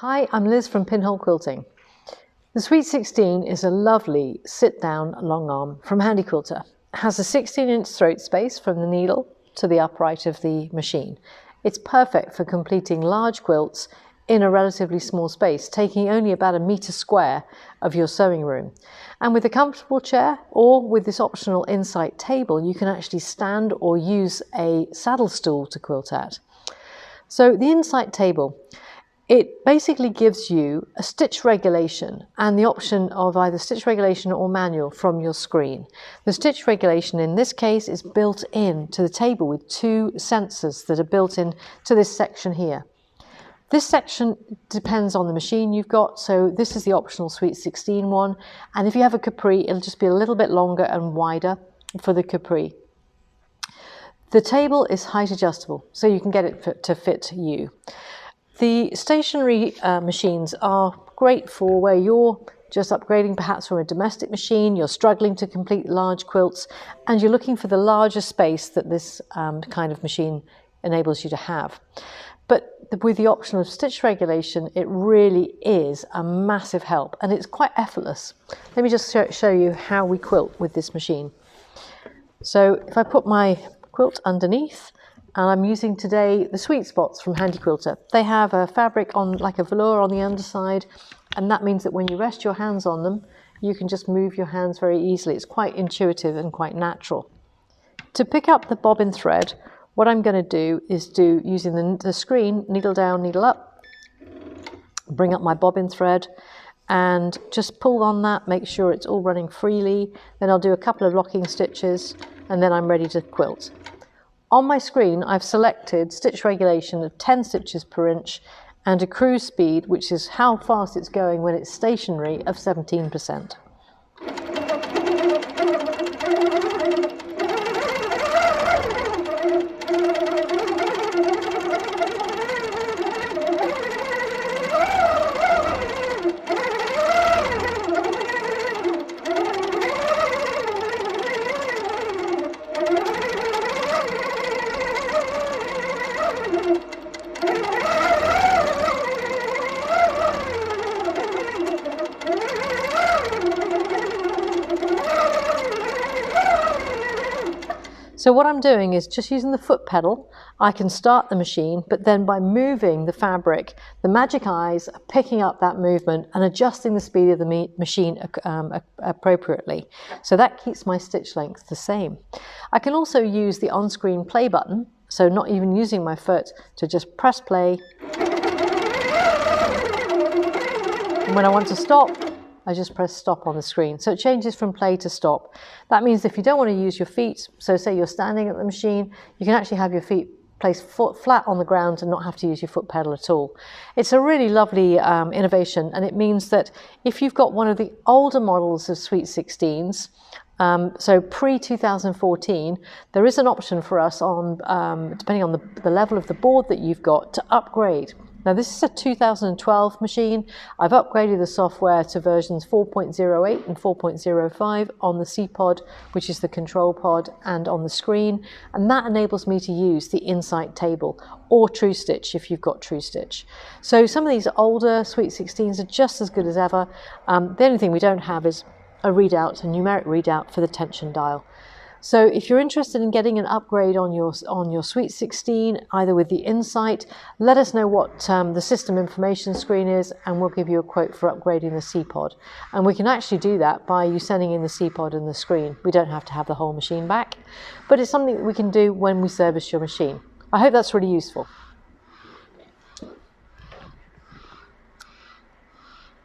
Hi, I'm Liz from Pinhole Quilting. The Sweet 16 is a lovely sit-down long arm from Handi Quilter. It has a 16-inch throat space from the needle to the upright of the machine. It's perfect for completing large quilts in a relatively small space, taking only about 1 metre square of your sewing room. And with a comfortable chair or with this optional InSight table, you can actually stand or use a saddle stool to quilt at. So the InSight table, it basically gives you a stitch regulation and the option of either stitch regulation or manual from your screen. The stitch regulation in this case is built in to the table with 2 sensors that are built in to this section here. This section depends on the machine you've got, so this is the optional Sweet 16 one, and if you have a Capri, it'll just be a little bit longer and wider for the Capri. The table is height adjustable, so you can get it to fit you. The stationary machines are great for where you're just upgrading perhaps from a domestic machine, you're struggling to complete large quilts, and you're looking for the larger space that this kind of machine enables you to have. But with the option of stitch regulation, it really is a massive help, and it's quite effortless. Let me just show you how we quilt with this machine. So if I put my quilt underneath, and I'm using today the Sweet Spots from Handi Quilter. They have a fabric on like a velour on the underside, and that means that when you rest your hands on them, you can just move your hands very easily. It's quite intuitive and quite natural. To pick up the bobbin thread, what I'm going to do is using the screen, needle down, needle up, bring up my bobbin thread and just pull on that, make sure it's all running freely. Then I'll do a couple of locking stitches and then I'm ready to quilt. On my screen, I've selected stitch regulation of 10 stitches per inch and a cruise speed, which is how fast it's going when it's stationary, of 17%. So what I'm doing is just using the foot pedal, I can start the machine, but then by moving the fabric, the magic eyes are picking up that movement and adjusting the speed of the machine appropriately. So that keeps my stitch length the same. I can also use the on-screen play button, so not even using my foot, to just press play. And when I want to stop, I just press stop on the screen. So it changes from play to stop. That means if you don't want to use your feet, so say you're standing at the machine, you can actually have your feet placed flat on the ground and not have to use your foot pedal at all. It's a really lovely innovation, and it means that if you've got one of the older models of Sweet 16s, so pre-2014, there is an option for us on, depending on the level of the board that you've got, to upgrade. Now this is a 2012 machine. I've upgraded the software to versions 4.08 and 4.05 on the CPOD, which is the control pod, and on the screen. And that enables me to use the InSight table or TruStitch if you've got TruStitch. So some of these older Sweet 16s are just as good as ever. The only thing we don't have is a readout, a numeric readout for the tension dial. So if you're interested in getting an upgrade on your Sweet 16, either with the InSight, let us know what the system information screen is, and we'll give you a quote for upgrading the CPOD. And we can actually do that by you sending in the CPOD and the screen. We don't have to have the whole machine back, but it's something that we can do when we service your machine. I hope that's really useful.